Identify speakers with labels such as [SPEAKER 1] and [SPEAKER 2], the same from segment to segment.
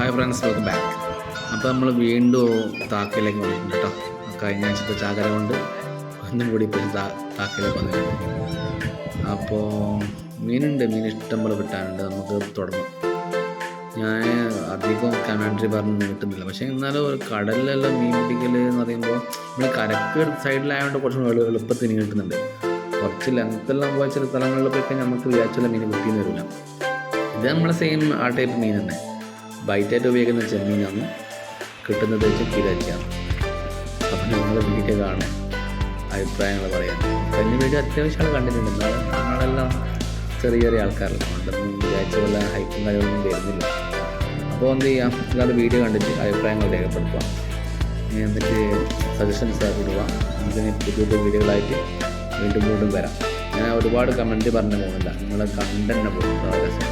[SPEAKER 1] Hi friends, welcome back. അപ്പോൾ നമ്മൾ വീണ്ടും താക്കയിലേക്ക് വന്നിട്ടുണ്ട് കേട്ടോ. കഴിഞ്ഞ ആഴ്ചത്തെ ചാകര കൊണ്ട് ഒന്നും കൂടി ഇപ്പോൾ താക്കയിലേക്ക് വന്നിട്ടുണ്ട്. അപ്പോൾ മീൻ ഇഷ്ടം പോലെ കിട്ടാനുണ്ട്. നമുക്ക് തുടങ്ങാം. ഞാൻ അധികം കമൻട്രി പറഞ്ഞ് കിട്ടുന്നില്ല, പക്ഷേ എന്നാലും ഒരു കടലിലെല്ലാം മീൻ പിടിക്കൽ എന്ന് പറയുമ്പോൾ നമ്മൾ കരക്ക് സൈഡിലായതുകൊണ്ട് കുറച്ചും എളുപ്പത്തിന് കിട്ടുന്നുണ്ട്. കുറച്ച് ലെങ്ത്തെല്ലാം പോയ ചില സ്ഥലങ്ങളിൽ പോയി കഴിഞ്ഞാൽ നമുക്ക് വിചാരിച്ചുള്ള മീൻ കിട്ടിയെന്ന് വരില്ല. ഇത് നമ്മളെ സെയിം ആ ടൈപ്പ് മീൻ തന്നെ. ബൈറ്റായിട്ട് ഉപയോഗിക്കുന്ന ചെമ്മീനാണ്, കിട്ടുന്നത് വെച്ച് കിരാച്ചിയാണ്. അപ്പം നിങ്ങൾ വീഡിയോ കാണും, അഭിപ്രായങ്ങൾ പറയാം. കഴിഞ്ഞ വീഡിയോ അത്യാവശ്യമാണ് കണ്ടിട്ടുണ്ട്. എന്നാലും നമ്മളെല്ലാം ചെറിയ ചെറിയ ആൾക്കാരല്ല, അതുകൊണ്ടൊന്നും വിചാരിച്ച പോലെ ഹൈക്കും കാര്യങ്ങളൊന്നും വരുന്നില്ല. അപ്പോൾ എന്ത് ചെയ്യാം, ഇല്ലാതെ വീഡിയോ കണ്ടിട്ട് അഭിപ്രായങ്ങൾ രേഖപ്പെടുത്തുക, എന്നിട്ട് സജഷൻസ് ഇടുക. നമുക്കിനി പുതിയ പുതിയ വീഡിയോകളായിട്ട് വീണ്ടും വരാം. ഞാൻ ഒരുപാട് കമൻറ്റ് പറഞ്ഞു പോകുന്നില്ല, നിങ്ങളെ കണ്ടന്നെ പോകും. രസം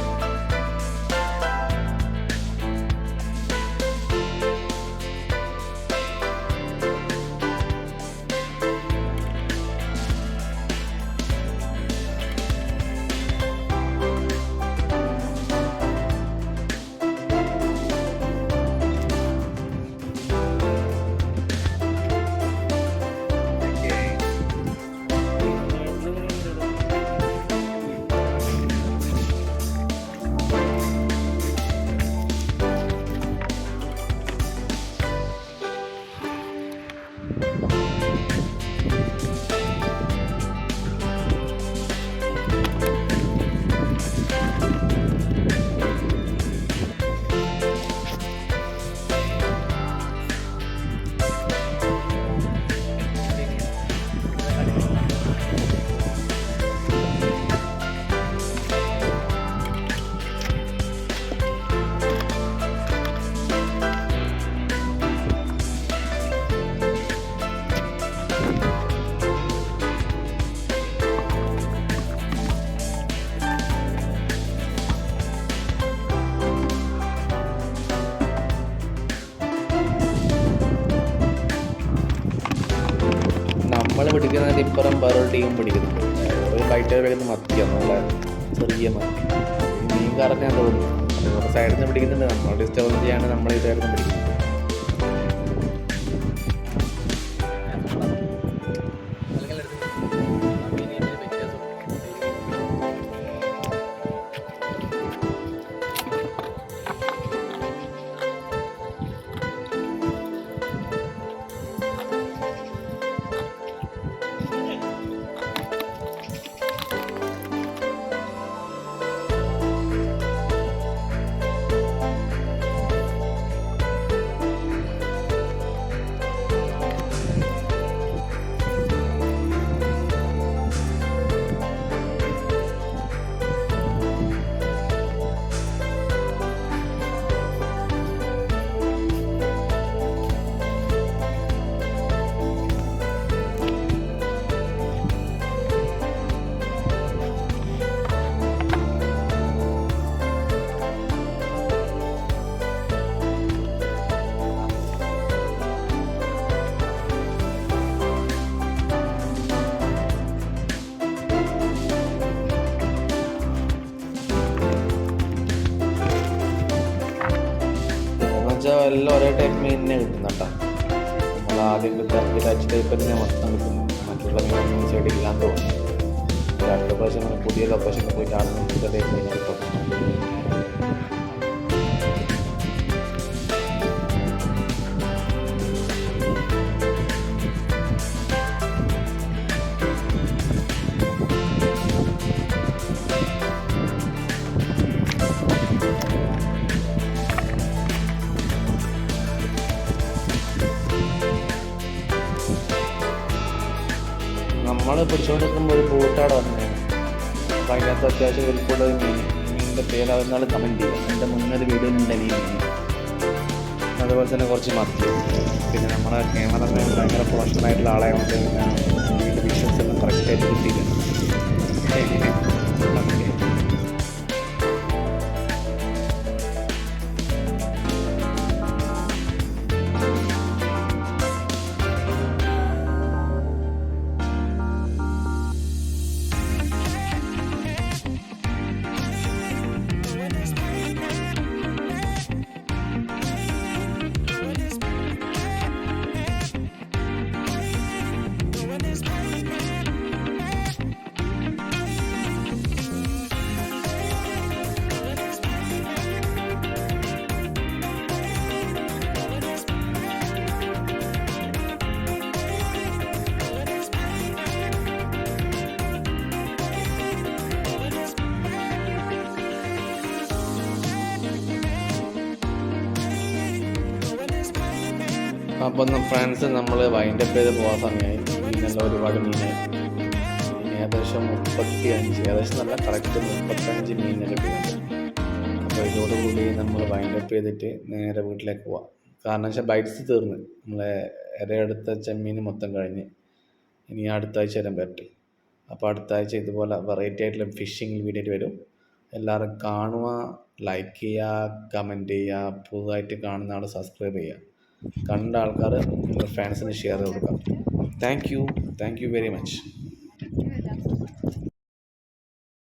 [SPEAKER 1] നമ്മൾ പിടിക്കുന്നതിന് ഇപ്പുറം വേറൊരു ടീം പിടിക്കുന്നുണ്ട്. ഒരു ബൈറ്റ് വരുന്ന മത്തിയാണ്, നല്ല ചെറിയ മത്തി. മീൻ കറഞ്ഞാൽ തോന്നുന്നു. നമ്മുടെ സൈഡിൽ നിന്ന് പിടിക്കുന്നുണ്ട്, നമ്മൾ ഡിസ്റ്റർബ് ചെയ്യാണ് നമ്മൾ ഈ സൈഡിൽ നിന്ന് പിടിക്കുന്നത്. എല്ലാം ഒരേ ടൈപ്പ് മീൻ തന്നെ കിട്ടുന്ന കേട്ടോ. നമ്മൾ ആദ്യം കിട്ടാച്ച ടൈപ്പ് തന്നെ മൊത്തം കിട്ടുന്നു. മറ്റുള്ള മീൻ സൈഡ് ഇല്ലാന്ന് തോന്നുന്നു. രണ്ട് പ്രാവശ്യം പുതിയ ലൊക്കേഷനിൽ പോയിട്ട് ആടുന്ന ടൈപ്പ് മീൻ കിട്ടും. നമ്മൾ പിടിച്ചുകൊണ്ടിരിക്കുമ്പോൾ ഒരു ബോട്ടാട് വന്നതാണ്. അപ്പോൾ അതിനകത്ത് അത്യാവശ്യം വലിപ്പമുള്ള മീനിൻ്റെ പേര് അതെന്നാൾ കമൻറ്റ് ചെയ്യും. എൻ്റെ മുന്നൊരു വീഡിയോയിലുണ്ടായി മീൻ. അതുപോലെ തന്നെ കുറച്ച് മത്തി. പിന്നെ നമ്മുടെ ക്യാമറമാൻ ഭയങ്കര പ്രൊഫഷണലായിട്ടുള്ള ആളായതുകൊണ്ട് വീട്ടിൽ വിഷ്വൽസ് എല്ലാം കറക്റ്റായിട്ട് കിട്ടിയിട്ടുണ്ട്. അപ്പം ഫ്രണ്ട്സ് നമ്മൾ വൈൻഡപ്പ് ചെയ്ത് പോകാൻ സമയമായി. മീനെല്ലാം ഒരുപാട് മീനായി. ഏകദേശം 35, ഏകദേശം നല്ല കറക്റ്റ് 35 മീനൊക്കെ കിട്ടിയിട്ടുണ്ട്. അപ്പോൾ ഇതോടുകൂടി നമ്മൾ വൈൻഡപ്പ് ചെയ്തിട്ട് നേരെ വീട്ടിലേക്ക് പോവാം. കാരണം വെച്ചാൽ ബൈറ്റ്സ് തീർന്ന്, നമ്മളെ ഇരയെടുത്ത ചെമ്മീൻ മൊത്തം കഴിഞ്ഞ്. ഇനി അടുത്ത ആഴ്ച വരാൻ പറ്റും. അപ്പോൾ അടുത്ത ആഴ്ച ഇതുപോലെ വെറൈറ്റി ആയിട്ടുള്ള ഫിഷിംഗ് വീഡിയോ ആയിട്ട് വരും. എല്ലാവരും കാണുക, ലൈക്ക് ചെയ്യുക, കമൻറ്റ് ചെയ്യുക, പുതുതായിട്ട് കാണുന്ന ആൾ സബ്സ്ക്രൈബ് ചെയ്യുക. കണ്ട ആൾക്കാർ നിങ്ങളുടെ ഫ്രണ്ട്സിന് ഷെയർ ചെയ്ത് കൊടുക്കാം. Thank you very much.